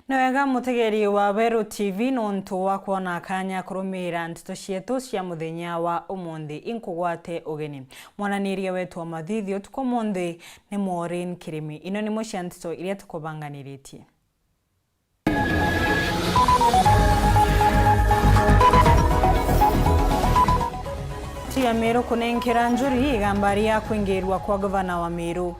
Nawega mutegeri wa Beru TV nonto wa kuona kanya kurumira ntito cietu cia muthenya wa umuthi inkugwate ugeni. Mwananiria wetu wa mathithio tuko muthi ni Maureen Kirimi. Ino ni mocia ntito iria tukubanganiritie. Tia Meru kunenkera njuri igambaria kuingirwa kwa gavana wa Meru.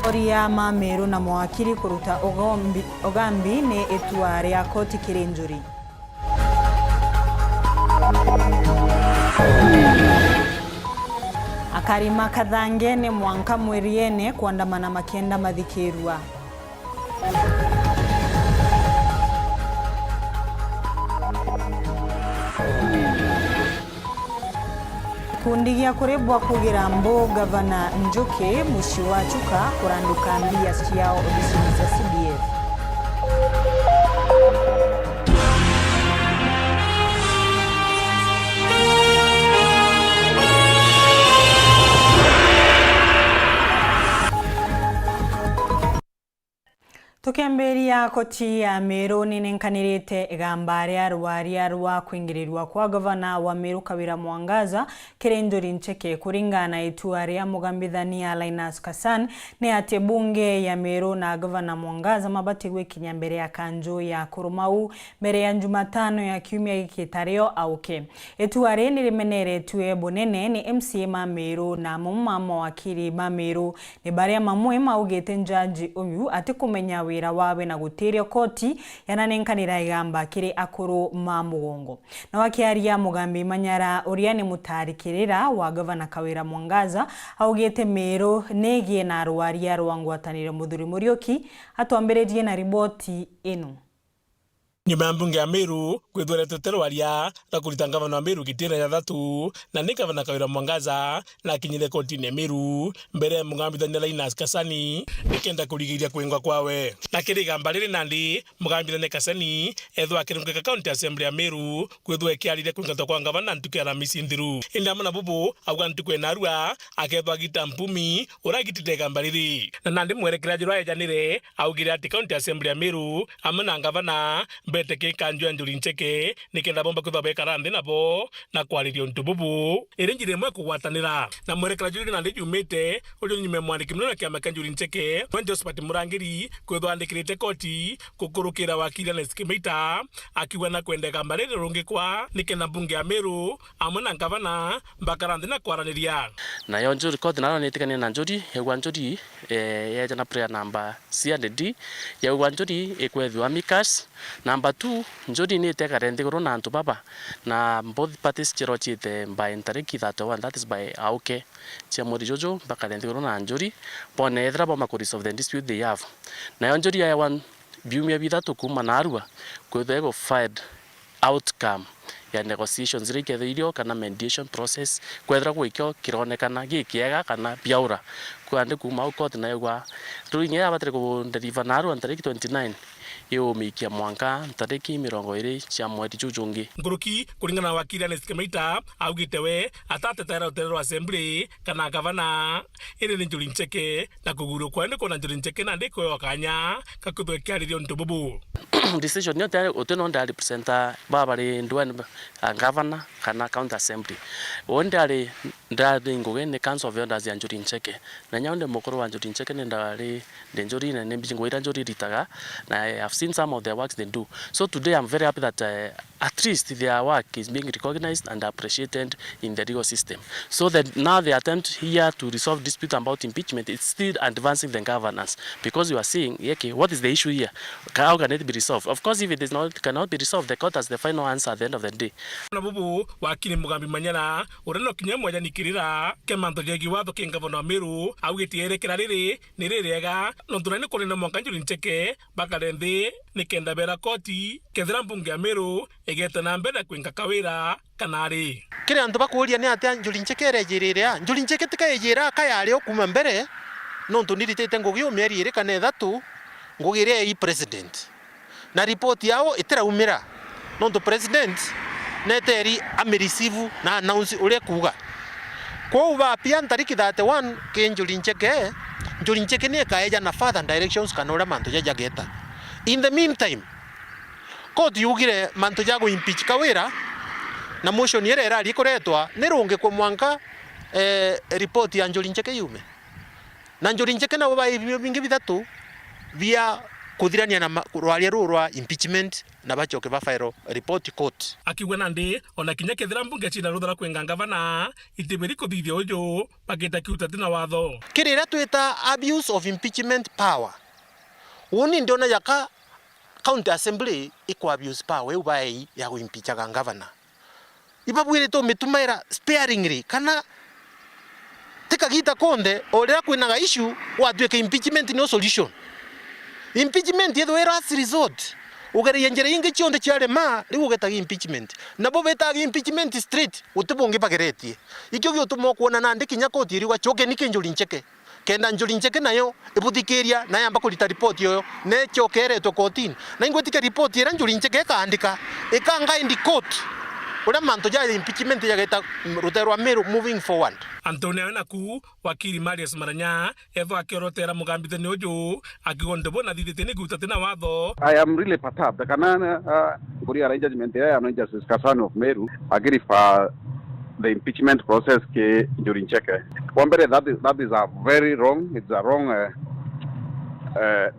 Oria ma Meru na mwakiri kuruta ogambi ni itua ria koti kirinjuri. Akarima Kathange ni mwanka mweriene kuandamana makenda mathikirwa. Kundi gia kurebwa kugira mbo gavana Njoke muci wa Chuka kuranduka mbia ciao obisini za CDF. Tukiamberia koti ya Meru ninenkanirite igambaria rwaria rwa kuingirirwa kwa gavana wa Meru Kawira Mwangaza Kirenjuri Ncheke kuringana itua ria mugambithania Linus Kassan ni ati bunge ya Meru na gavana Mwangaza mabatigwe kinya mbere ya kanjo ya Kurumau mbere ya Jumatano ya kiumia giki tario auke. Itua ria nirimeneretwe bunene ni MCA ma Meru na mumama wakiri ma Meru ni baria mamwe maugite njaji uyu ati kumenya wira wawe na gutirio koti yananenkanira igamba kiri akuru ma mugongo. Na wakiaria mugambi Manyara uria ni mutarikirira wa gavana Kawira Mwangaza augite Meru negie na rwaria rwa ngwatanire Muthuri Murioki atwambererie na riboti ino. Nyuma ya mbunge ya Meru kwithorete rwaria na kurita gavana wa Meru gitira ya thatu na ni gavana Kawira Mwangaza na kinyire kotini Meru mbere ya mugambithania Linus Kasani nikenda kurigiria kwingwa kwawe. Na kiri gamba riri nandi mugambithania Kasani ethwa akirungika county assembly ya Meru kwithwa ikiarire kwingatwa kwa gavana ntuku ya Ramisi Nthiru. Inda mana bubu auga ntuku enarua akethwa gita mpumi uragitite gamba riri. Na nandi mwerekera jurwa ejanire augire ati county assembly ya Meru amana gavana beteke kanjwa Njuri Ncheke nikenda bomba kuthabe karande nabo na kwaririo ntububu irinjire mwe kugwatanira na mwerekera juri na ndi jumite uri nyime mwandiki munene kia Njuri Ncheke Mwenje Ospat Murangiri kwithwandikirite koti kukurukira wakiri na Skimita akiwa na kwendeka mbarere rungikwa nikenda bunge ya Meru amuna gavana mbakarande na kwaraniria na yo Njuri koti na nitikane na Njuri yegwa Njuri yeja na prayer number CND yegwa Njuri ekwethwa Mikas number 2 Njuri ni tekarende goro na ntubaba na both parties chirochite by tariki 31 that is by auke chamori jojo bakarende goro na Njuri pone edra boma ko resolve the dispute they have na yo Njuri ya one biumia bithatu kuma narua kwethego fired outcome ya negotiations rikethirio kana mediation process kwethra gwikyo kironekana gikiega kana biaura kwande kuma court na yegwa ruinge abatire ko deliver naru tariki 29 yo mikia mwanka tariki 20 cia mweri jujungi. Nguruki kuringana na wakili na Skimita augitewe atatetera utero assembly kana gavana iri ni Njuri Ncheke na kuguru kwende kona Njuri Ncheke na ndiko yakanya kakutwe kiaririo ntububu. Decision yote uteno nda representa baba ri ndwan governor kana county assembly onde ari ndade ngoge ne council of elders ya Njuri Ncheke na nyaunde mukuru wa Njuri Ncheke ne ndari Njuri na ne mbingo ira Njuri ritaga na I've seen some of their works they do. So today I'm very happy that at least their work is being recognized and appreciated in the legal system. So that now the attempt here to resolve dispute about impeachment is still advancing the governance because you are seeing okay, what is the issue here? How can it be resolved? Of course, if it is not cannot be resolved, the court has the final answer at the end of the day. Na bubu wakili mugambi Manyara ureno kinya mwaja nikirira kemanto jegi watho kingavana Meru augitiere kirariri niririega no tunani kolina mwanka Njuri Ncheke bakarende nikenda bera koti kethira mbunge ya Meru egeta na mbere kwinga Kawira kanari kire antu bakuria ni ati Njuri Ncheke rejiria Njuri Ncheke tikayejira kayari okuma mbere no ntunirite ngugio mieri ire kana ethatu ngugire i president na report yao itiraumira no ntu president neteri amerisivu na announce ule kuga kwa uba pia tariki 31 ke Njuri Ncheke ni kaeja na further directions kanora manto ja geta. In the meantime, court yugire manto jago impeach Kawira na motion yere era likoretwa nerunge kwa mwanka report ya Njuri Ncheke yume. Na Njuri Ncheke na baba bingi bitatu via kuthirania na rwaria rwa impeachment na bachoke ba file report court. Akiwa nandi ona kinya kethira mbunge china ruthara kwenga gavana itibiri kuthithia uju paketa kiuta tina watho. Kirira twita abuse of impeachment power. Woni ndiona yaka county assembly iko abuse power ubai ya kuimpeacha gavana. Ibabwire to mitumaira sparingly kana tika gita konde orera kwinaga issue watweke impeachment no solution. Impeachment yedo era resort. Ugere yenjere inge chionde chiare ma riu getagi impeachment. Nabo betagi impeachment straight utubonge pagereti. Ikyo gyotumo kuona nande kinya koti riwa choke nike Njuri Ncheke. Kenda Njuri Ncheke nayo ebuthikiria na yamba kulita report yo ne chokere to kotini. Na ingwetika report era Njuri Ncheke kaandika ekanga indi court. Ura manto ja impeachment ya geta Ruterwa Meru moving forward. Antonio Naku wakiri Marius Maranya etho akiorotera mugambithani uju akigondobo na thithitini gutatena watho. I am really perturbed kana kuria ra judgment ya no Justice Kasani of Meru agiri for the impeachment process ke Njuri Ncheke. Kwambere that is a very wrong, it's a wrong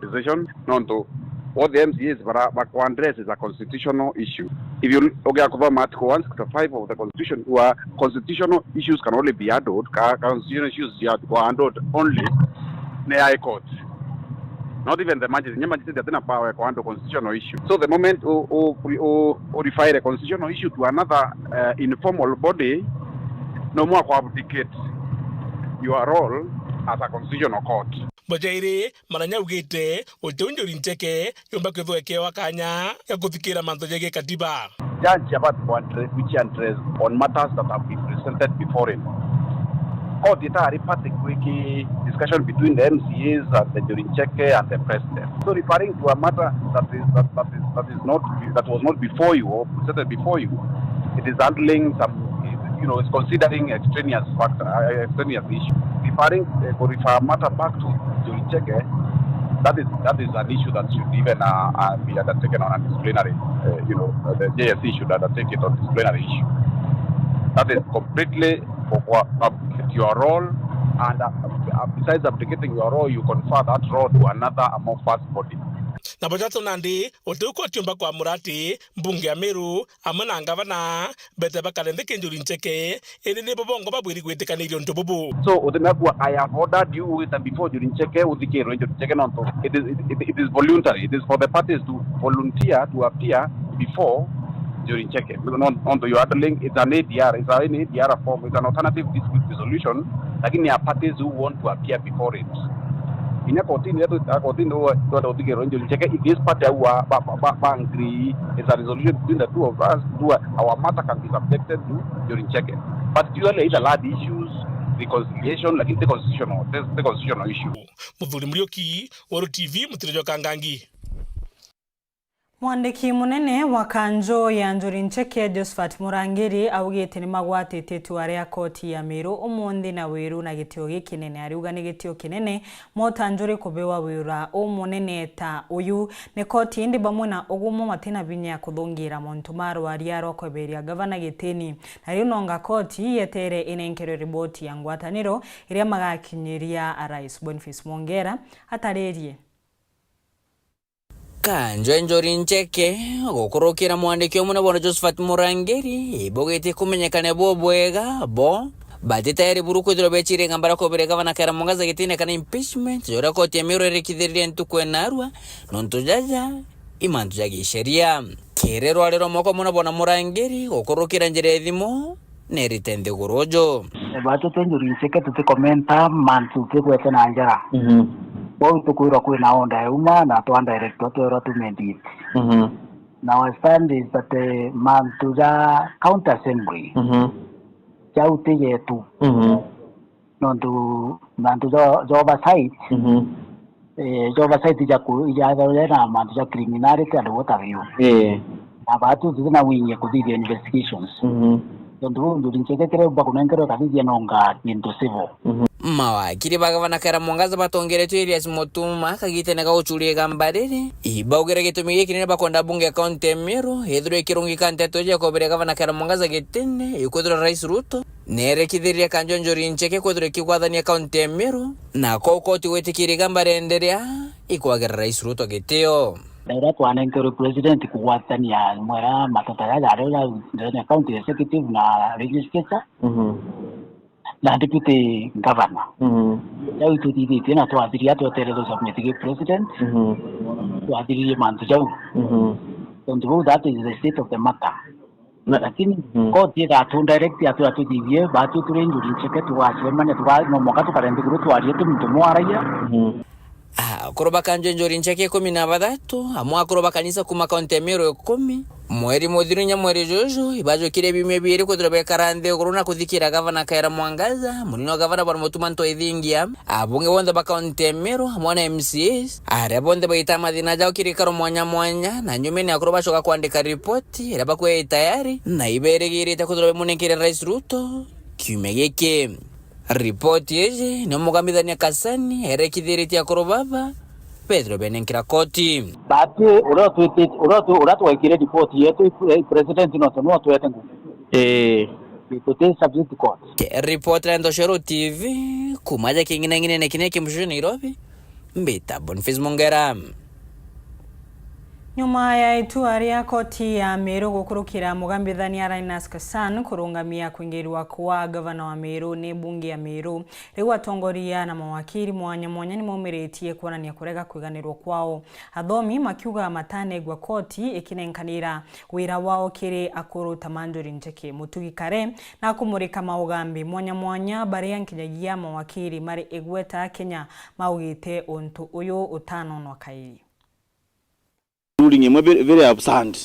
decision. Nonto what the MCAs but address is a constitutional issue. If you look at Article 165 of the Constitution, where constitutional issues can only be handled, constitutional issues are handled only in the High Court. Not even the Majesty. The Majesty doesn't have power to handle constitutional issue. So the moment you refer a constitutional issue to another informal body, no more abdicate your role as a constitutional court. Bojaire Maranya ugite Njuri Ncheke yomba kwetho ekewa kanya ya kuthikira manto jege katiba. Judge about which address on matters that have been presented before him. Court itari part wiki discussion between the MCAs and the Njuri Ncheke and the president. So referring to a matter that was not before you or presented before you, it is handling some, it's considering extraneous issue. Refer a matter back to Njuri Ncheke, that is an issue that should even be undertaken on a disciplinary, the JSC should undertake it on disciplinary issue. That is completely for your role, and besides abdicating your role, you confer that role to another amorphous body. Na bojato nandi otuko tiomba kwa murati mbunge ya Meru amana gavana bete bakalende Njuri Ncheke ene bobongo babwiri gwetekanirio ntobobo. So I have ordered you with and before Njuri Ncheke udhikero Njuri Ncheke nonto. It is voluntary. It is for the parties to volunteer to appear before Njuri Ncheke. Onto you handling it's an ADR, it's an ADR form, it's an alternative dispute resolution. Lakini are parties who want to appear before it. In a continue to Njuri Ncheke, if this party agree, it's a resolution between the two of us, our matter can be subjected to Njuri Ncheke. Particularly the large issues, reconciliation, like the constitutional issue. Muthuri Murioki, Waro TV, Mutirejo Kangangi. Mwandiki munene wa kanjo ya Njuri Ncheke Josephat Murangiri augite ni magwatite tuaria koti ya Meru umundi na wiru na gitio gikinene ariuga ni gitio kinene mota Njuri kubewa wira umunene ta uyu ni koti indi bamwe na ugumu matina binya kuthungira montumaro ariaro kweberia gavana gitini na riu nonga koti yetere inenkero riboti ya ngwataniro iria magakinyiria Rais Boniface Mwongera atarerie Kanjo Njuri Ncheke gukurukira mwandiki omwe bona Josephat Murangiri ibogete kumenyekane bobwega bo batitayari buruku dro bechire ngambara ko berega bana kera mongaza gitine kana impeachment jora ko temiro rekithirire ntukwe narwa nontujaja imantu jagi sheria kerero alero moko mona bona Murangiri gukurukira njire thimo neritende gurojo bato Njuri Ncheke tutekomenta mantu tekwete na njara Bo tukuira kwina onda uma na to direct to recommend. Now I stand is that the man to the county assembly. Chauti yetu. No to man to the oversight. Oversight ya ku ya na man to the criminality and what have you. Abatu zina winye kudidi investigations. tondu Njuri Ncheke kire bakunengero kazi yanonga into civil. Mawakiri ba gavana Khaira Mwangaza batongeretwe Elias Mutuma kagitenega uchulie gambarire ibaugera gitumi gikine bakonda bunge kaunti Meru hethire kirungi kanteto je kobere gavana Khaira Mwangaza gitene ikudura Rais Ruto nere kithiria kanjo Njuri Ncheke kudura kigwathania kaunti Meru na kokoti wetikiri gambarenderia ikwagera Rais Ruto gitio Daira twanengero president kuwatania mwera matata ya arela ndene county executive na legislature na deputy governor. Jau itu di tena tu adiri atu terelo submit president. Tu adiri mantu jau. Tontu that is the state of the matter. Lakini ko dia atu direct atu di batu tu Njuri Ncheke tu asema tu no moka tu parente guru tu ari tu mtumo araya. Kuroba kanjo Njuri Ncheke 13 amwa kuroba kanisa kuma kaunti Meru 10 mweri mudhirunya mweri jojo ibajo kire bimebiri kudrobe karande kuruna kuthikira gavana Khaira Mwangaza munino gavana bar Mutuma Ntoithingia abunge wonde ba kaunti Meru amwana MCAs are bonde baita madina jao kirikaro mwanya na nyumeni akuroba shoka kuandika ripoti eraba kwe tayari na ibere girita kudrobe munekire Rais Ruto kimegeke ripoti eje no mugambithania kasani erekithiriti akurobaba Pedro Benenkira koti bati uratu waikire report yetu president no tuete nguvu ikote subject court report la Ndoshero TV kumaja kingine nekineke mshoni Nairobi mbita Boniface Mongera. Nyuma ya itua ria koti ya Meru gukurukira mugambithania Linus Kassan kurungamia kuingirwa kwa gavana wa Meru ni bunge ya Meru riu atongoria na mawakiri mwanya ni maumiretie kuonania kurega kwiganirwo kwao athomi makiuga matanegwa koti ikinenkanira wira wao kiri akuruta Njuri Ncheke mutugikare na kumurika maugambi mwanya baria nkinyagia mawakiri mari igweta Kenya maugite untu uyu utano no kairi ruling emwe very absurd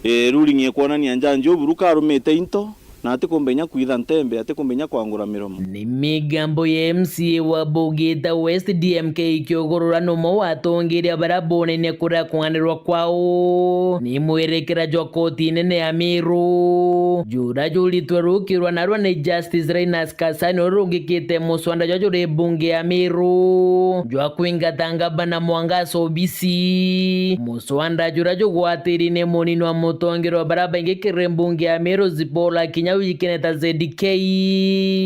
ruling yekwonania njanjo buruka rumete into na ati kumbenya kuitha ntembe ati kumbenya kwangura miromo ni migambo ya MCA wa Bugita West DMK ikiogorora no watongeria barabone ne kura kwanirwa kwao ni mwerekera jwa koti nene ya Meru jura juli twerukirwa narwa ni Justice Linus Kassan orungikite muswanda jwa bunge ya Meru jwa kuingatanga bana Mwangaza OBC muswanda jura jugwatiri ne monino mutongerwa baraba ingekire bunge ya Meru zipola kinya wikineta ZDK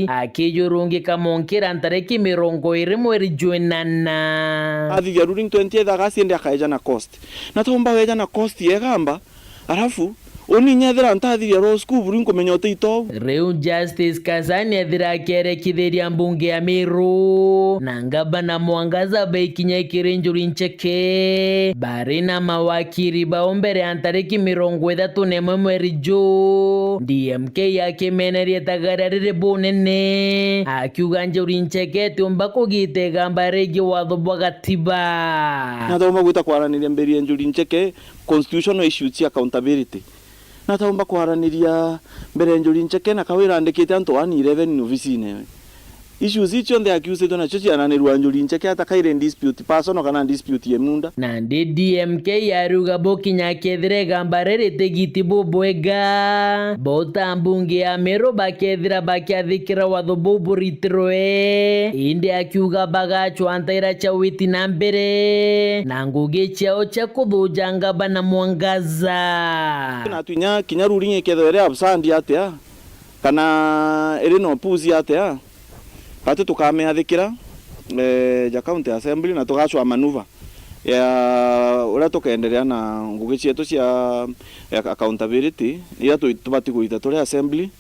akijurungi kamonkira ntareki 20 mweri June athi ya ruling 20 agasi ende akaeja na cost na tomba weja na cost yegamba arafu oni nyethera ntathi ya rosku buru nkomenyote ito Reu Justice Kassan ethira kere kithiria mbunge ya Meru na ngabana Mwangaza baikinya kire Njuri Ncheke bari na mawakiri baombere antareki 31 mweri Jo DMK yake menerie tagararire bonene akiuga Njuri Ncheke tumba kugite gambarege watho bwa gatiba na tomba gwita kwaraniria mbere Njuri Ncheke constitutional issues accountability na taomba kwaraniria mbere Njuri Ncheke na kawira andikite anto 111 novicine issues icho nde accused na chochi ananirwa Njuri Ncheke atakaire dispute personal kana dispute yemunda na DMK yaruga bokinya kethire gambarere tegiti bobwega bota mbunge ya Meru bakethira bakiathikira watho boburitirwe inde akiuga bagachwa antaira cha witi na mbere na nguge chao cha kuthuja ngabana Mwangaza na tunya kinya ruling ekethire absandi atia kana ere no puzi atia ati tukameathikira ja county assembly na tugacwa manuva ya ura tukenderea na ngugi cietu cia accountability ira tubati guita turi assembly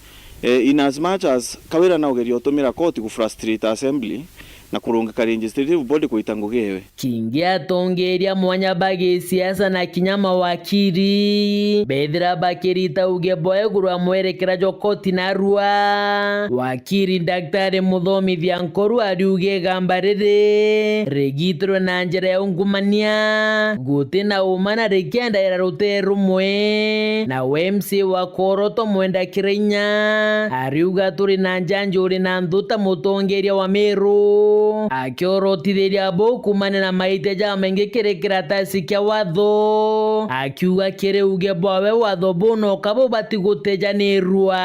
in as much as kawira na ugerio tumira court ku frustrate assembly na kurungika legislative body kuita ngugewe kingia tongeria mwanya bagi siasa na kinyama wakiri bedra bakirita ugeboye gurwa mwerekera jokoti na rua wakiri daktari muthomi Thiankoru ariuge gambarire regitro na njira ya ungumania guti na umana rekenda ira rute rumwe na MC wa Koroto mwenda Kirenya ariuga turi na Njuri na Nduta mutongeria wa Meru akiorotithiria boku manena maite ja menge kirekera tasi kia watho akiuga kireuge bwawe watho buno kabo batigutejanirwa.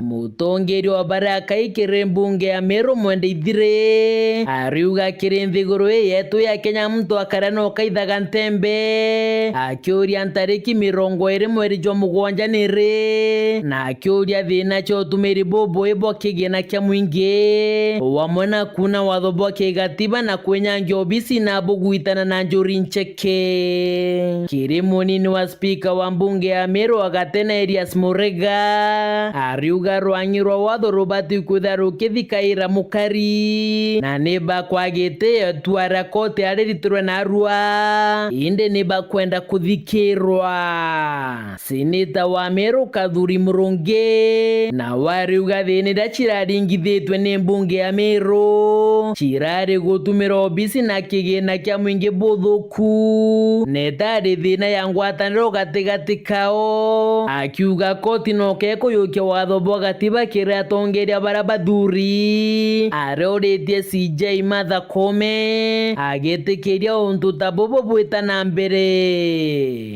Mutongeri wa Baraka ikire mbunge ya Meru Mwende Ithire ariuga kiri nthiguru yetu ya Kenya mtu akarano kaithaga ntembe akiuria ntariki 20 mweri jwa mugwanja niri na akiuria thina cho tumiri bobo ebo kigena kya mwingi wamona kuna watho bwa kigatiba na kwenyangia obisi na buguitana na Njuri Ncheke. Kiri munini wa speaker wa mbunge ya Meru agatena Elias Murega ariuga rwanyirwa watho rubati kutharu kithikaira mukari na neba kwagite twara kote aririturwe na arua inde neba kwenda kuthikirwa. Seneta wa Meru Kathuri Murungi na wariuga thini ndachiraringithitwe ni mbunge ya Meru chirari gutumira obisi na kigina kya mwingi buthuku netari thina ya ngwataniro gatigati kao akiuga koti no kekuyukia watho bwa gatiba kiria tongeria bara bathuri aroritie CJ Martha Koome agitikiria untu tabobo bwita na mbere.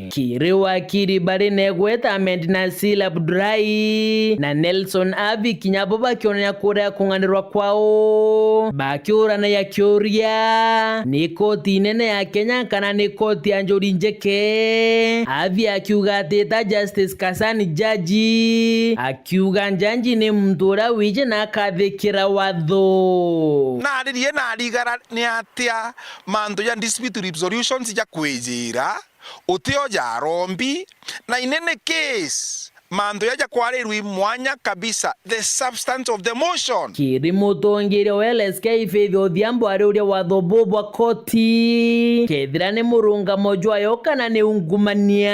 Kiri wakiri bari negweta Ahmed Nasir Abdullahi na Nelson Avi Kinyabo bakionania kuria kunganirwa kwao bakiurana ya kioria ni koti nene ya Kenya kana ni koti ya Njuri Ncheke. Avi akiuga atita Justice Kasani jaji akiuga njanji ni mtura wije na akathikira watho na aririe na arigara ni atia mandu ya dispute resolutions ya kwijira utio ja rombi na inene case mando yaja kwarirwi mwanya kabisa the substance of the motion. Kiri mutongeri wa LSK Faith Odhiambo ariuria watho bobwa koti kethira ni murunga mojwa yokana ni ungumania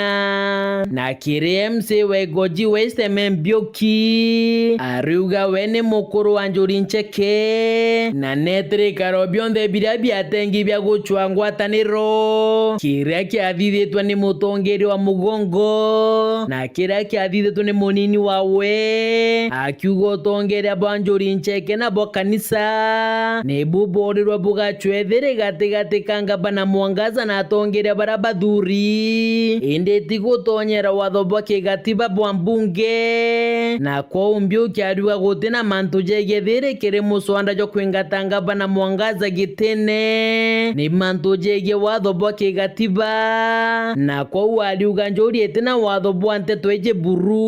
na kiri MC Wegoji West Mbioki ariuga we ni mukuru wa Njuri Ncheke na netre karobionde birabi atengi bya guchwa ngwataniro. Kiri kiathithitwe ni mutongeri wa Mugongo na kiri kiathithitwe ni munini wawe akiuga utongeria bwa Njuri Ncheke na bwa kanisa ni buborirwa bugachwethere gatigati kangaba na Mwangaza na atongeria bara bathuri indi tigutonyera watho bwa kigatiba bwa mbunge na kwa Mbioki ariuga gutina mantu jegethere kiri muswanda jo kwingatangaba na Mwangaza gitene ni mantu jege watho bwa kigatiba na kwa ariuga Njuri etina watho bwa nteto eje buru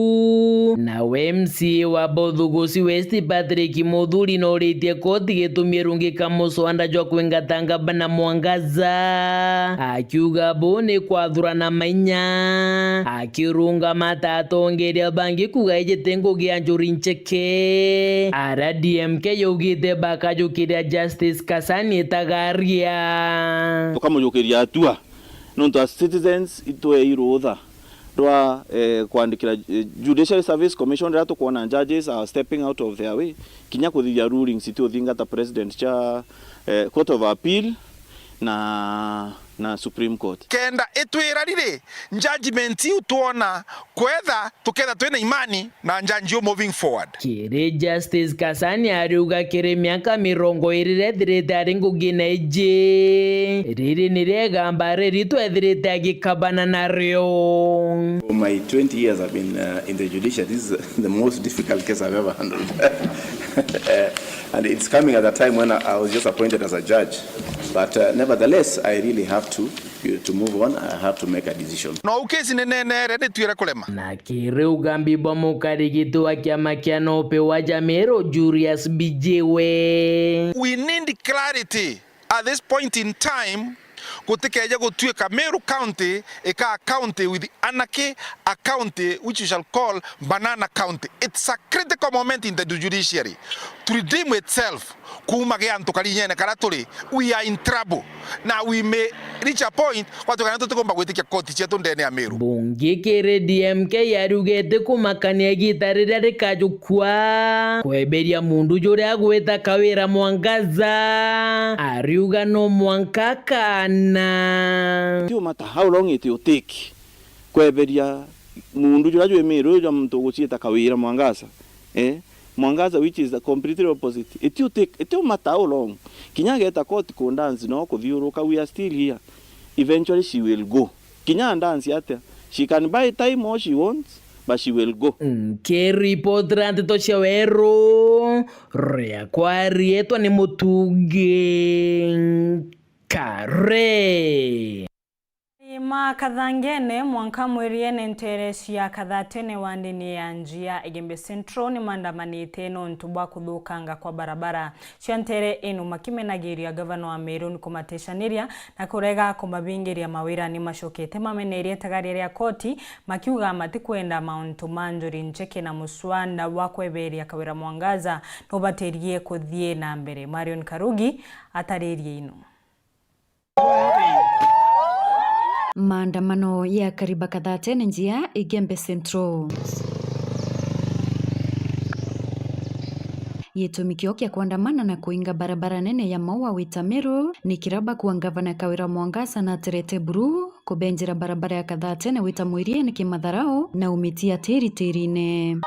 na MC wa Bothugusi West Patrick Muthuri no ritie koti gitumie rungika muswanda jo kwingatangaba na Mwangaza akiuga bone kwathurana mainya akirunga matatongeria bangi kuga ijitengo gia Njuri Ncheke ara DMK yugite bakajukiria Justice Kasani tagaria tukamujukiria atua nonto as citizens itwe irutha rwa kuandikira Judicial Service Commission rato kuona judges are stepping out of their way kinya kuthia rulings itio thingata president cha Court of Appeal na Supreme Court kenda etwirarire judgment utuona kwetha tuketha twena imani na njanjio moving forward. Kiri Justice Kasani ariuga kiri miaka 20 ethirite ari ngugina ije riri niregamba riri twethirite agikabana nario. For my 20 years I've been in the judiciary, this is the most difficult case I've ever handled. And it's coming at a time when I was just appointed as a judge. But nevertheless, I really have to move on. I have to make a decision. No ukesi nene rede tuira kulema. Na kiri ugambi bwa mukarigito wa kiama kia nope wa Jamero Julius Bijewe. We need clarity at this point in time. Kutikeja gutuika Meru County eka county with anarchy, a county which you shall call Banana County. It's a critical moment in the judiciary to redeem itself. We are in trouble. Now we may reach a point bunge kere DMK yarugete kumakania gitarira rikajukwa kweberia mundu jore agweta Kawira Mwangaza ariuga no mwankakana no matter how long it will take kweberia mundu jore ajwe Meru ja muntu gucieta Kawira Mwangaza Mwangaza, which is the completely opposite. It will matter how long. Kinya get a court condands no kuthiuruka, we are still here. Eventually she will go. kinya dance atia. She can buy time or she wants, but she will go. Report rante to Shawero rea kwa rietwa ni Mutugi Kare Makathangene mwanka mwiriene nteresi ya kathatene wandini ya njia Igembe Central ni mandamanite no ntubwa kuthukanga kwa barabara ciantere inu makimenagiria gavana wa Meru nikumateshaniria na kurega kumbabingiria mawira ni macokete mamenerie tagarire ya koti makiuga matikwenda Mount Manjuri Ncheke na Muswanda wa kweberia Kawira Mwangaza no baterie kuthie na mbere. Marion Karugi ataririe ino. Maandamano ya kariba kathatene njia Igembe Central. Gitumikio kia kuandamana na kuinga barabara nene ya Maua wita Meru ni kiraba kwa gavana Kawira Mwangaza na Terete Buru kubenjira barabara ya kathatene wita Mwirie ni Kimatharao na umitia tiri-tirine.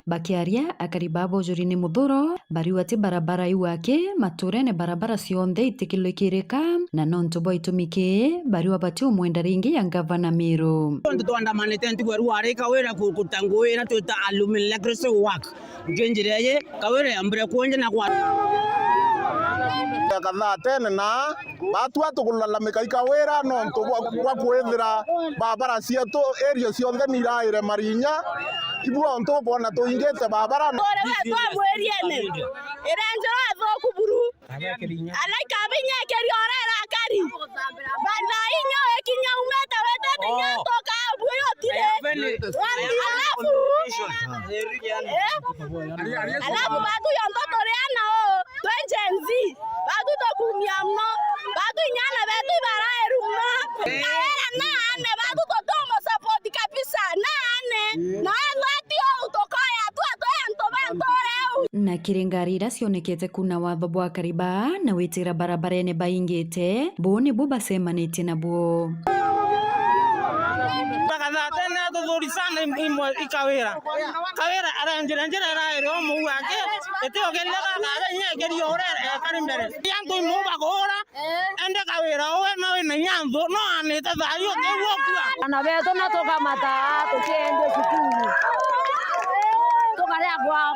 Bakiaria akaribabo jurini Muthuro bariwati barabara iwake maturene barabara cionthe itikilekirika na nontobo itumike bariwa bati umwenda ringi ya gavana Meru. Twandamanite ntigweru ari Kawira kutanguira twita alumni legacy work ngenjireye Kawira ambire kuonje na kwa kathatene na batua tukulalamika Kawira nonto gwa kwithira barabara cietu area cionthe ni iraire marinya ibua onto bona tuingete barabara twamwiriene iranjira athoku buru alaika binya keriorera kari banda inyo ekinya umeta wetete nyatoka buyo tire alafu batu yontoto reana o twenjenzi batu tokumia mno batu nyana betu baraeruma Kawira naane batu totomo support kabisa naane na kirengari ira cionekete kuna watho bwa kariba na witira barabara ene baingite boni buba semanite nabo bakathatene tuthuri sana imwe Kawira aranjira njira iraire o mu wake etio gerira gaga nyegeri orera kari mbere yantu mu bagora ende Kawira o na wina yantu no anete thayo kegwa ana beto na toka mata tukiende sukuru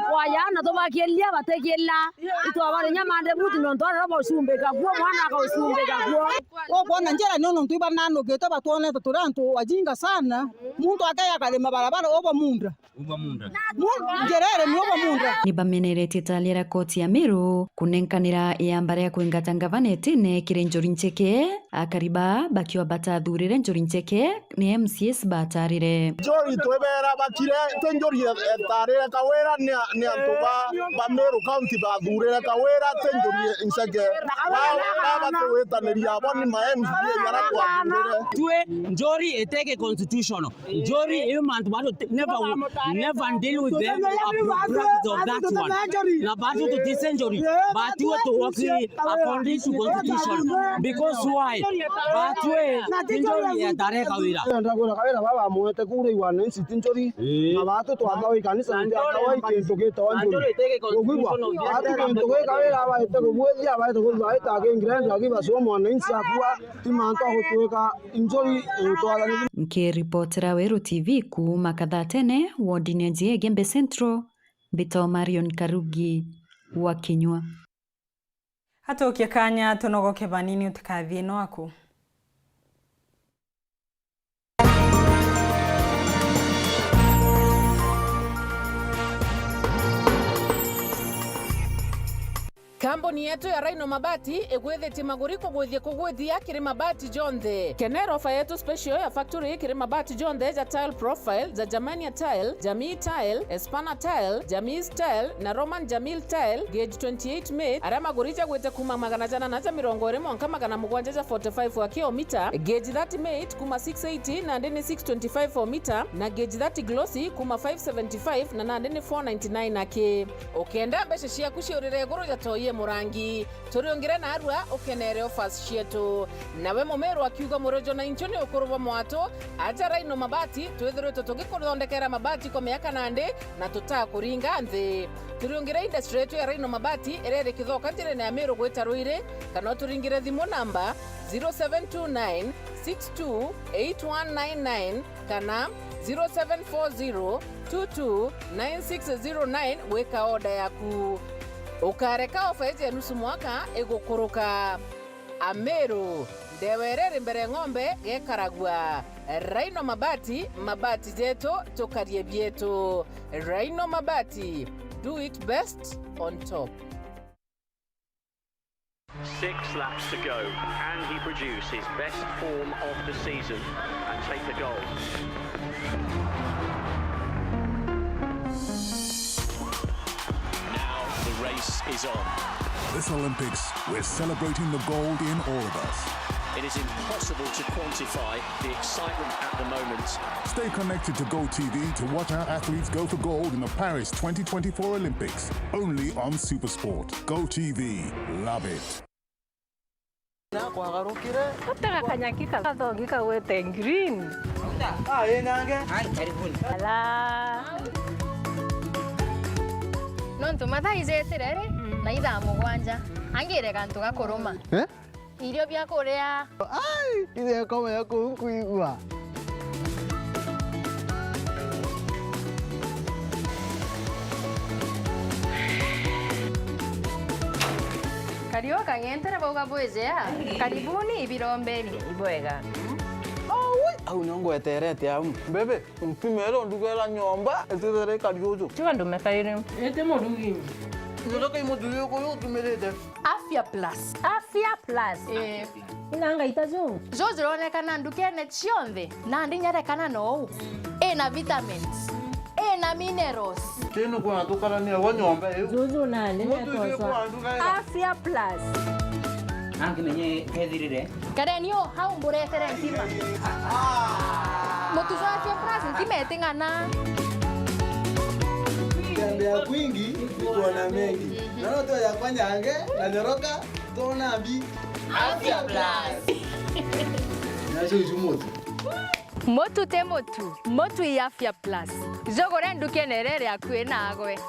kwa yana to bakelia batekelia itwabare nyamande mutu no ndora bosumbe gagwo mwana akosumbe gagwo okona njera nono ntuiba nano geto batone turantu wajinga sana muntu akaya kalema barabara oba munda njerere ni oba munda ni bamenerete talera koti ya Meru kunenkanira yambare ya kuingata gavana etine Njuri Ncheke akariba bakiwa batathurire Njuri Ncheke ni MCS batarire Njuri twebera bakire Njuri etarire Kawira ni antuba ba Meru county bathurire Kawira Njuri Ncheke baba twetaniria boni ma MCS yara kwathurire twe Njuri eteke constitutional Njuri you man to never deal with them practice of that one na batu to this Njuri but you to work according to constitution because why but we Njuri etare Kawira Kawira baba muete kure iwane Njuri na batu twathawa ikanisa ndia kawai kintu gitwa Njuri ogwigwa batu kintu Kawira aba etego mwethia aba etego baita ngirenda agiba so mwana insi akua timanto agutweka Njuri utwala Nikiripotera Weru TV kuma kathatene wodini njia Igembe Central Bito Marion Karugi wa Kinyua. Hata ukiakanya tunogoke banini utikathie no aku. Kamboni yetu ya Rhino Mabati egwethete maguriko gwithie kugwithia kiri mabati jonthe. Kenero ofa yetu special ya factory kiri mabati jonthe ja tile profile za Germania tile, Jamii tile, Espana tile, Jamii tile na Roman Jamil tile gauge 28 made ara maguricha gwete kuma magana jana na ja mirongo ire mwanka magana mugwanja ja 45 wa kilomita gauge 30 made kuma 680 na ndeni 625 for meter na gauge 30 glossy kuma 575 na ndeni 499 ake. Okenda beshe cia kuciurire guru ja toye Murangi turiongire na arua ukenere offers cietu nawe mumeru akiuga murejo na inchoni ukuruba mwato aja Rhino Mabati twethire tutugikuthondekera mabati kwa miaka nandi na tutakuringa nthi turiongire industry yetu ya Rhino Mabati irere kithoka ntire ya Meru gwita Ruire kana turingire thimu namba 0729 628199 kana 0740 229609 weka oda yaku ukareka ofa ya nusu mwaka igukuruka Ameru ndewerere mbere ng'ombe gekaragwa Rhino Mabati mabati jetu tukarie bietu Rhino Mabati do it best on top. 6 laps to go. Can he produce his best form of the season and take the gold? Now the race is on. This Olympics, we're celebrating the gold in all of us. It is impossible to quantify the excitement at the moment. Stay connected to GoTV to watch our athletes go for gold in the Paris 2024 Olympics. Only on SuperSport. GoTV. Love it. Kutaka kanyakika kathongika wete green. Ala. Nontu matha izeterere na itha mugwanja. Angire kantu gakuruma. Irio bya kuria. Ai, ile kama yako kuigwa. Kario kanyentere boga bwezea. Karibuni ibirombeni. Ibwega. Au nyongo eterete au. Bebe, mpimelo ndugela nyomba, etere kariozo. Tuwa ndume kairi. Ete modugi. Ndoka imodugi ko tumelete. Afya Plus. Afya Plus. Inanga itazo. Zozo ronekana ndukene chionde. Na ndinyarekana no. Na vitamins. Na minerals. Teno kwa tukala ni wa nyomba hiyo. Zozo na netosa. Afya Plus. Anki nenye kethirire. Karenio hau mburetere ntima. Motuzo Afya Plus ntima etingana. Tembea kwingi kuona mengi. Nalo to ya kwanyange na nyoroka tona bi Afya Plus. Nacho ujumoto. Motu te motu. Motu ya Afya Plus. Zogore ndukenerere akwe nagwe.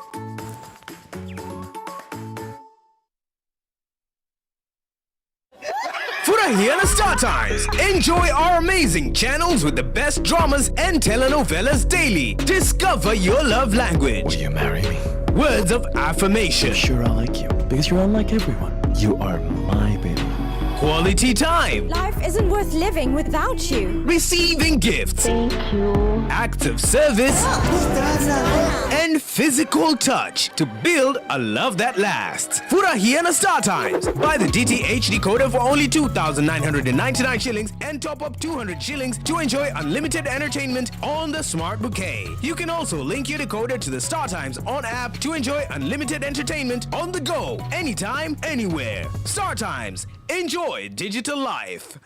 Furahia na Star Times. Enjoy our amazing channels with the best dramas and telenovelas daily. Discover your love language. Will you marry me? Words of affirmation. I'm sure I like you because you're unlike everyone. You are my baby. Quality time. Life isn't worth living without you. Receiving gifts. Thank you. Acts of service. And physical touch to build a love that lasts. Furahia na Star Times. Buy the DTH decoder for only 2,999 shillings and top up 200 shillings to enjoy unlimited entertainment on the Smart Bouquet. You can also link your decoder to the Star Times on app to enjoy unlimited entertainment on the go, anytime, anywhere. Star Times. Enjoy digital life.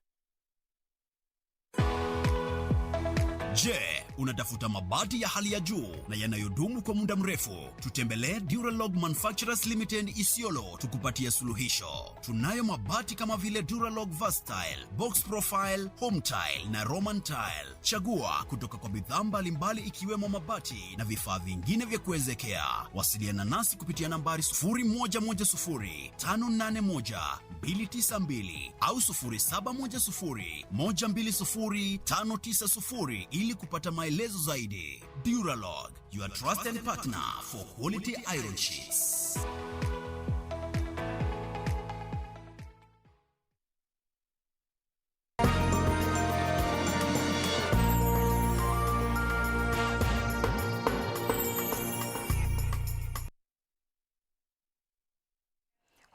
Je, unatafuta mabati ya hali ya juu na yanayodumu kwa muda mrefu? Tutembelee Duralog Manufacturers Limited Isiolo tukupatia suluhisho. Tunayo mabati kama vile Duralog Versatile, Box Profile, Home Tile na Roman Tile. Chagua kutoka kwa bidhaa mbalimbali ikiwemo mabati na vifaa vingine vya kuezekea. Wasiliana nasi kupitia nambari 0110 581 292 au 0710 120 590 ili kupata maelezo zaidi. Duralog, your trusted partner for quality iron sheets.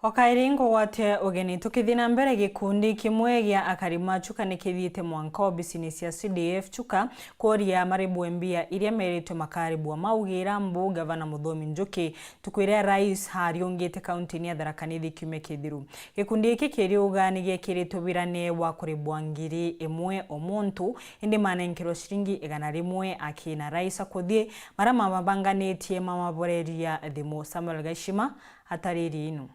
Wakairingo wate ugeni tukithina mbere gikundi kimwe gya akarima chuka nikithiite mwanka wa business ya CDF chuka koria maribu mbia iria meritwe makaribu maugira mbu gavana Muthomi Njuki tukwire rais hariongete kaunti ya Tharaka Nithi kiume kithiru. Gikundi iki kiriuga ni gekiritwe wirane wa kuribwa ngiri imwe omuntu indi manenkiro shiringi 100 akina rais akuthie marama mabanganitie mamaboreria thimu. Samuel Gashima hatariri inu.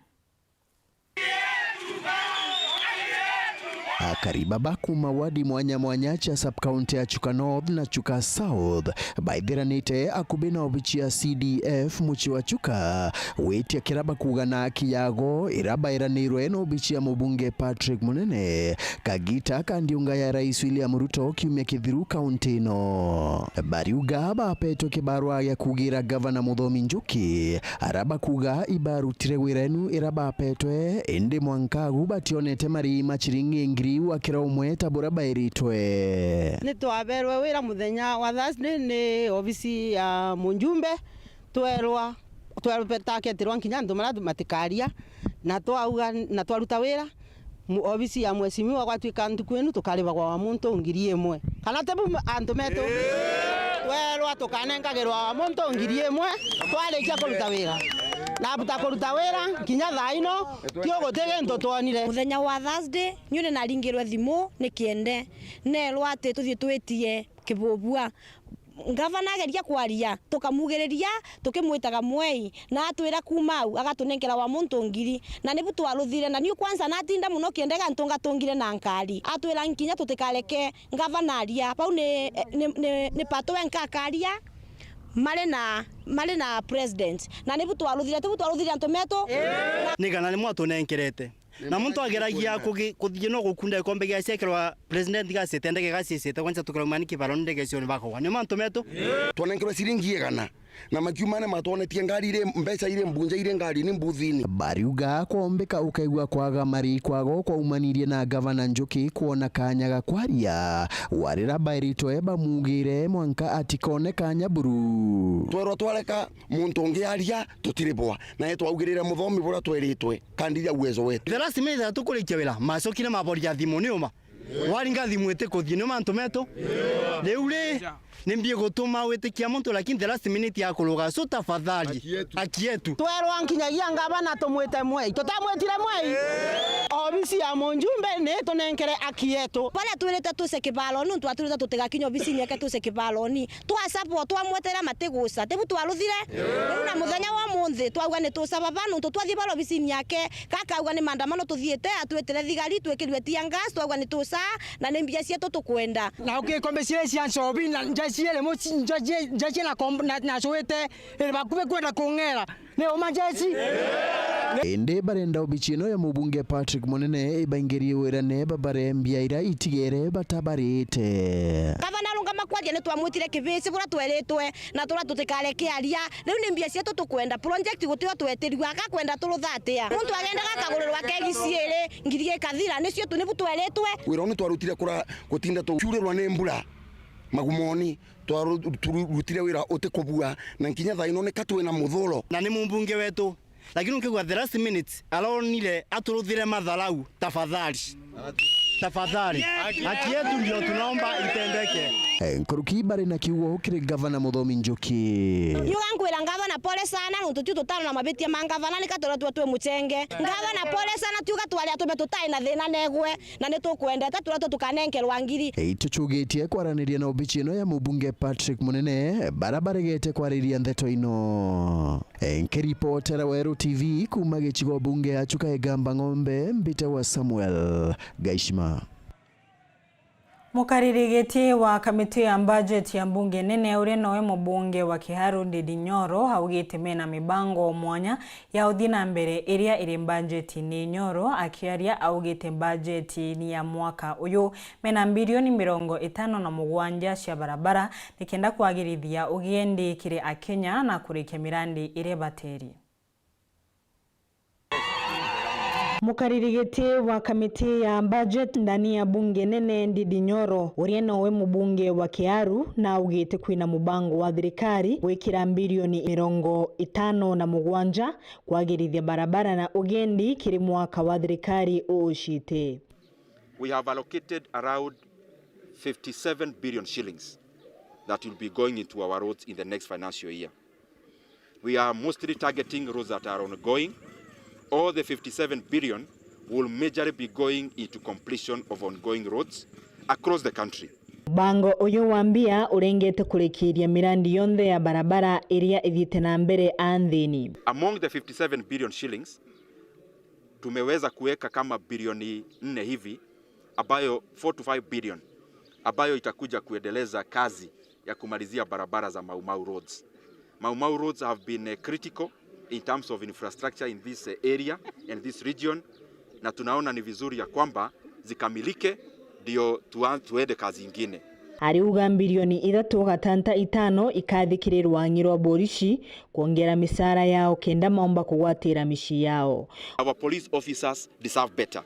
Akaribaba kuma wadi mwanya cha sub-county ya Chuka North na Chuka South baithiranite akubina obichia CDF muchi wa Chuka wetia kiraba kugana kiyago iraba iranirwe no obichia mubunge Patrick Munene kagita kandiunga ya Rais William Ruto kiumia kithiru kaunti no bariuga bapeto kibarua ya kugira Governor Muthomi Njuki araba kuga ibarutire wirenu iraba petwe ende mwankagu bationete mari machiringi ngiri wa kira umwe tabura bairitwe ni twaberwe wira muthenya wa Thursday ni ofisi ya Munjumbe twerwa petaketirwa nkinya andu mara matikaria na twauga na twaruta wira ofisi ya mwesimiwa gwatuika ndu kwenu tukaribagwa wa muntu ngiri imwe kana tebu andu metu twerwa tukanengagirwa wa muntu ngiri imwe twarikia kuruta wira na buta kuruta wira kinya thaino tio gutege nto twonire muthenya wa Thursday nyune na ringirwe thimu nikiende nerwa ati tuthie twetie kibubua Gavana ageria kwaria tukamugiriria tukimwitaga mwei na atwira kumau agatunengera wa muntu ngiri na nibu twaruthire na niu kwanza natinda muno kiendega ntunga tungire na nkari atwira nkinya tutikareke Gavana aria pau ni patwe nkakaria male na president na nibu twaruthire antumeto ni kana ni mwatu nenkerete na muntu ageragia kuthie no gukunda ikombe gya cekerwa president gasetendege gasisete kwanza tukarumani kibaro ndege cio ni bakwa ni mantu metu twanenkerwa siringi igana na makiumane matonetie ngari ile mbeca ile mbunja ile ngari ni mbuthini bariuga kuombeka ukaigwa kwaga mari kwago kwa umanirie na Governor Njuki kuona kanya gakwaria warira bairitwe bamugire mwanka atikone kanya buru twero twareka muntu ungiaria tutiribwa na yetu augirire Muthomi bura tweritwe kandiria uwezo wetu the last minute tukulikia wira macokire maboria thimu ni uma waringa thimu ete kuthie ni mantu metu leure nimbie gutuma wetikia muntu lakini the last minute ya kuruga so tafadhali akietu twerwa nkinyagia Gavana tumwite mwei tutamwetire mwei ofisi ya Munjumbe ni tunenkere akietu pale twirite tuse kibalo nu twatulita tutigakinya ofisi nyeke tuse kibalo ni twa support twamwetera matigusa tebu twaruthire na muthenya wa munthi twauga ni tusaba banu twathie balo ofisi nyake kaka auga ni mandamano tuthiete atwetire thigari twekirwe tia gas twauga ni tusa na ni mbia cietu tukwenda na ukikombe cire cia ncobi na njacire muci njacie na cwete iri bakube kwenda kung'era ni umanjeci ende barenda obichino ya mubunge Patrick Munene ibaingirie wirane babare mbiaira itigere batabarite Gavana lunga makwadia ni twamwitire kibisi bura tweritwe na tura tutikareke aria riu ni mbia cietu tukwenda project gutio twetirwa akakwenda turuthatia muntu agenda gakagururwa kegiciire ngirie kathira nicio tu nibu tweritwe wira ni twarutire kura gutinda tuurerwa ni mbura magumoni twarutire wira utikubua na nkinya thaino ni katwe na muthuro na ni mumbunge wetu lakini ukigwa the last minute alonile aturuthire mathalau tafadhali haki yetu ndio tunaomba itendeke nkuruki bari na kiugo kiri Governor Muthomi Njuki yuga nkwira Gavana pole sana nuntu tu tutano na mabetia ma Gavana ni katora tu muchenge Gavana pole sana tuga twali atume tutai na thina negwe na ni tukwenda tatura tukanenkerwa ngiri tuchugitie kwaraniria na obichino ya mubunge Patrick Munene barabaregete kwariria ndeto ino nkiripotera Weru TV kuma gichigo bunge ya Chuka Igamba Ng'ombe mbite wa Samuel Gaishima Mukaririgetie wa kamiti ya budget ya mbunge nene uri nowe mubunge wa Kiharu Ndindi Nyoro haugite mena mibango mwanya ya uthina mbere iria iri budget ni Nyoro akiaria augite budget ni ya mwaka uyu mena bilioni 57 cia barabara nikenda kwagirithia ugiendi kire Akenya na kurike mirandi ire bateri Mukaririgete wa kamiti ya budget ndani ya bunge nene Ndindi Nyoro uria nowe mubunge wa Kiharu na ugite kwina mubango wa thirikari gwikira bilioni 57 kwagirithia barabara na ugendi kiri mwaka wa thirikari ushite. We have allocated around 57 billion shillings that will be going into our roads in the next financial year. We are mostly targeting roads that are ongoing. All the 57 billion will majorly be going into completion of ongoing roads across the country. Bango uyu wambia urengete kurekiria mirandi yonthe ya barabara iria ithite na mbere anthini. Among the 57 billion shillings tumeweza kuweka kama bilioni 4 hivi ambayo 4 to 5 billion ambayo itakuja kuendeleza kazi ya kumalizia barabara za Mau Mau roads. Mau Mau roads have been critical in terms of infrastructure in this area and this region, na tunaona ni vizuri ya kwamba zikamilike ndio tuende kazi ingine. Ariuga bilioni 3.5 ikathikirirwa ngirwa borishi kuongera misara yao kenda maomba kugwatira mishi yao. Our police officers deserve better.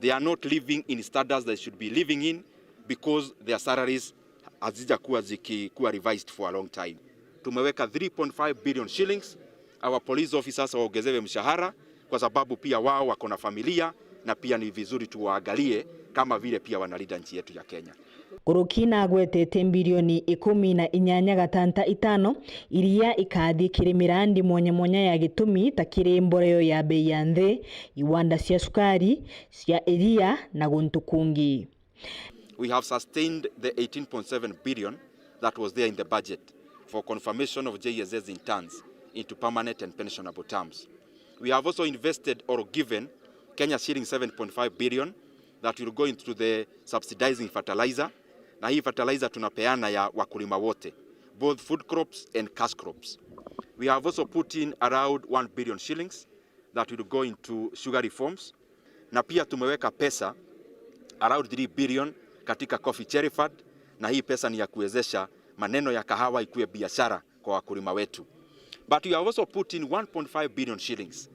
They are not living in standards they should be living in because their salaries hazijakuwa zikikuwa revised for a long time. Tumeweka 3.5 billion shillings. Our police officers waongezewe mshahara kwa sababu pia wao wako na familia na pia ni vizuri tuwaangalie kama vile pia wanalinda nchi yetu ya Kenya. Urukina gwetete bilioni 18.5 iria ikathikire mirandi mwanya ya gitumi takire mboreo ya bei ya nthi, iwanda cia sukari, cia iria na guntu kungi. We have sustained the 18.7 billion that was there in the budget for confirmation of JSS interns into permanent and pensionable terms. We have also invested or given Kenya shilling 7.5 billion that will go into the subsidizing fertilizer. Na hii fertilizer tunapeana ya wakulima wote, both food crops and cash crops. We have also put in around 1 billion shillings that will go into sugar reforms. Na pia tumeweka pesa around 3 billion katika coffee cherry fund, na hii pesa ni ya kuwezesha maneno ya kahawa ikuwe biashara kwa wakulima wetu. But we have also put in 1.5 billion shillings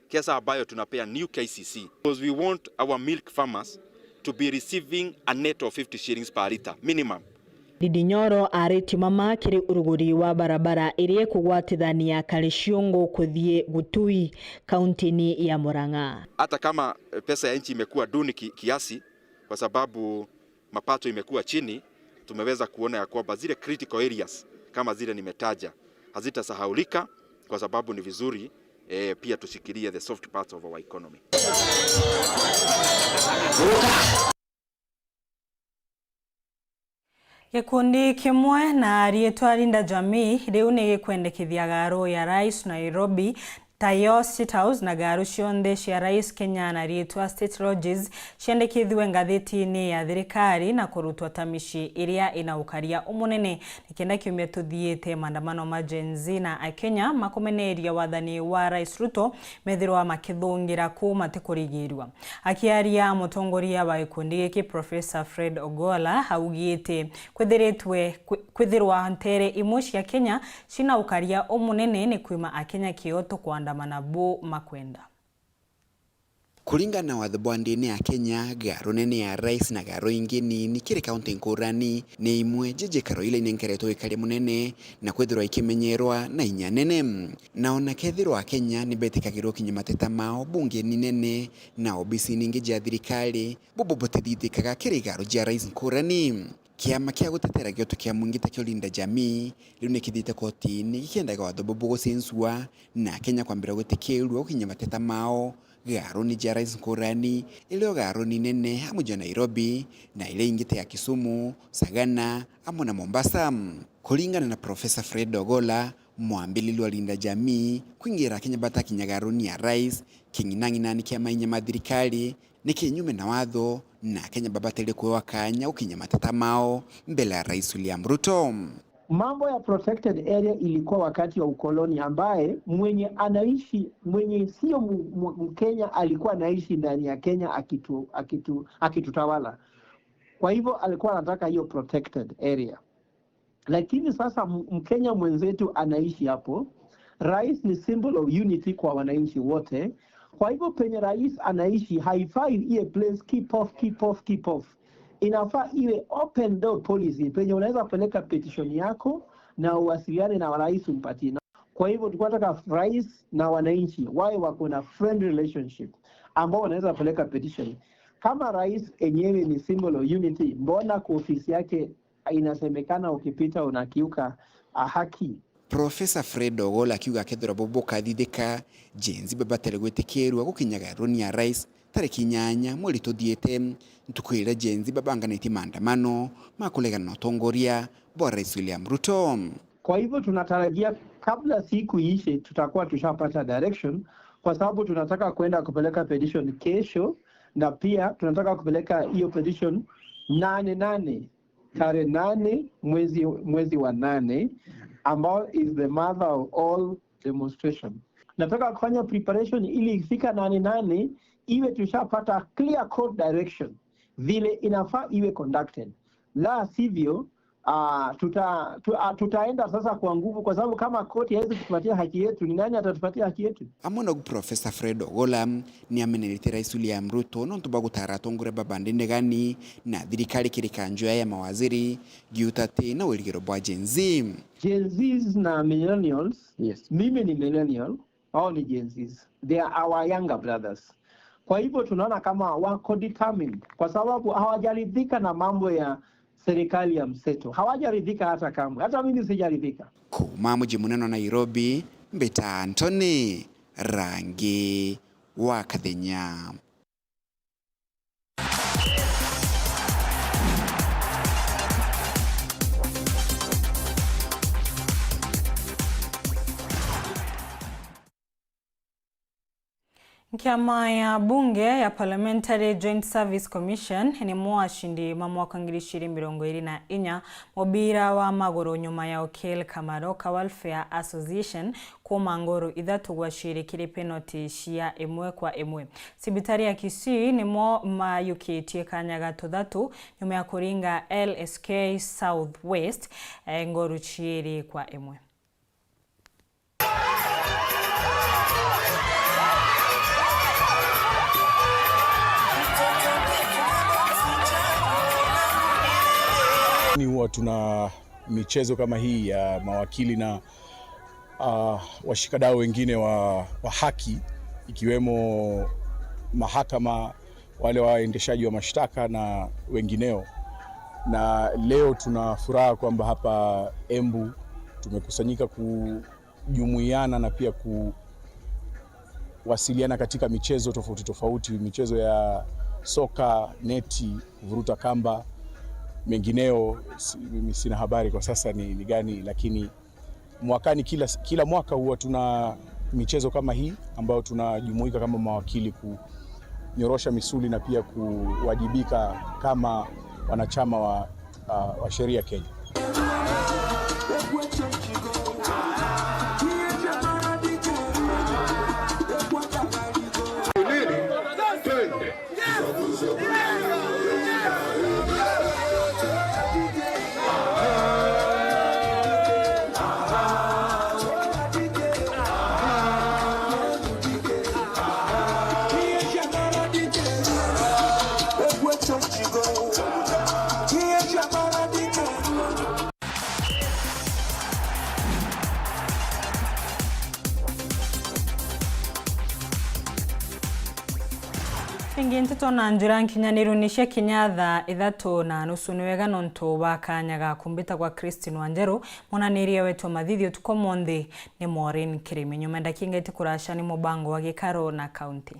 kesa ambayo tunapea new KCC because we want our milk farmers to be receiving a net of 50 shillings per liter minimum. Didi Nyoro areti mama kiri uruguri wa barabara irie kugwatithania Kalishiongo kuthie Gutui kaunti ya Murang'a. Hata kama pesa ya nchi imekuwa duni kiasi kwa sababu mapato imekuwa chini, tumeweza kuona ya kwamba zile critical areas kama zile nimetaja hazitasahaulika kwa sababu ni vizuri pia tushikilie the soft parts of our economy. Gikundi kimwe na rietwa Linda Jamii riu ni gikwendekithia garo ya Rais Nairobi tayo State House na garo cionthe cia Rais Kenya na rietwa State Lodges ciandikithwe ngatheti-ini ya thirikari na kurutwa tamishi iria inaukaria umunene nikenda kiumia tuthiite maandamano ma Gen Z na Akenya makomeneria wathani wa Rais Ruto methirwa makithungira ku matikurigirwa. Akiaria mutongoria wa gikundi giki Professor Fred Ogola augite kwithirwa ntere imwe cia Kenya cinaukaria umunene ni kwima Akenya kioto kwa andamana bo makwenda. Kulingana na watho bwandi-ini ya Kenya, garo nene ya Rais na garo ingi nini kiri kaunti ngurani ni imwe jijikaro ile inenkeretwo ikari munene na kwithirwa ikimenyerwa na inya nene. Na ona kethirwa Kenya ni betikagirwo kinya mateta mao bunge ni nene na obisi ningi ja thirikari bobotithitikaga kiri garo ja Rais ngurani. Kiama kia gutetera gioto kia mwingita kio Linda Jamii riu nikithite kotini gikiendaga watho bobo gucinsua na Kenya kwambira gutikirwa ukinya mateta mao garo ni ja Rais ngurani ile garo ni nene hamuja Nairobi na ile ingite ya Kisumu, Sagana amona Mombasa. Kulingana na Professor Fred Ogola mwambili wa Linda Jamii kuingira Kenya bata kinyagaro ni ya Rais kinginanginani kia mainya mathirikari ni kinyume na watho na Kenya babatele kuwa kanya ukinya matata mao mbele ya Rais William Ruto. Mambo ya protected area ilikuwa wakati wa ukoloni ambaye mwenye sio Mkenya alikuwa anaishi ndani ya Kenya akitutawala. Kwa hivyo alikuwa anataka hiyo protected area. Lakini sasa Mkenya mwenzetu anaishi hapo. Rais ni symbol of unity kwa wananchi wote. Kwa hivyo penye Rais anaishi haifai iwe place keep off. Inafaa iwe open door policy penye unaweza peleka petition yako na uwasiliane na Rais umpatie. Kwa hivyo tunataka Rais na wananchi wawe wako na friend relationship ambao wanaweza peleka petition. Kama Rais enyewe ni symbol of unity, mbona kwa ofisi yake inasemekana ukipita unakiuka haki? Professor Fred Ogola akiuga kethira bobo kathithika Gen Z babatele gwetikirwa gukinyaga roni ya Rais tariki 8 mweri tuthiete ntukwira Gen Z babanganiti maandamano makulegana na utongoria bwa Rais William Ruto. Kwa hivyo tunatarajia kabla siku ishe tutakuwa tushapata direction, kwa sababu tunataka kwenda kupeleka petition kesho na pia tunataka kupeleka hiyo petition 8 tarehe 8 mwezi wa 8 ambao is the mother of all demonstration. Nataka kufanya preparation ili ifika 8 iwe tushapata clear code direction vile inafaa iwe conducted. La sivyo tutaenda sasa kwa nguvu, kwa sababu kama koti haiwezi kutupatia haki yetu, ni nani atatupatia haki yetu? Amona Professor Fred Ogola ni amenerete Rais William Ruto no tubagu taratongure babandinde gani na thirikari kirikanjwa ya mawaziri giutate na wirigiro bwa Gen Z. Gen Zs na millennials, yes. Mimi ni millennial, hao ni Gen Zs. They are our younger brothers. Kwa hivyo tunaona kama wako determined kwa sababu hawajaridhika na mambo ya serikali ya mseto. Hawajaridhika hata kama. Hata mimi sijaridhika. Kuma mji munene Nairobi, Mbeta Anthony, Rangi wa Kathenya. Kiama ya bunge ya Parliamentary Joint Service Commission ni mwashindi mwaka 2024 mubira wa magoro nyuma ya Okil Kamaroka Welfare Association kuma ngoro ithatu gwashirikire penalty cia 1-1. Sibitari ya Kisii ni mo mayukitie kanyaga tuthatu nyuma ya kuringa LSK South West ngoro 2-1. Ni huwa tuna michezo kama hii ya mawakili na washikadau wengine wa haki, ikiwemo mahakama, wale waendeshaji wa mashtaka na wengineo. Na leo tuna furaha kwamba hapa Embu tumekusanyika kujumuiana na pia kuwasiliana katika michezo tofauti tofauti, michezo ya soka, neti, kuvuruta kamba, mengineo. Sina habari kwa sasa ni gani, lakini mwakani kila mwaka huwa tuna michezo kama hii ambayo tunajumuika kama mawakili kunyorosha misuli na pia kuwajibika kama wanachama wa sheria Kenya. Inginte tona njura nkinyanirunishia kinyatha ithatu na nusu niwega nonto bakanyaga kumbita kwa Christine Wanjeru monanirie wetu mathithio tuko monthi ni Maureen Kirimi nyuma ndakinga itikurasha ni mubango wa gikaro na county.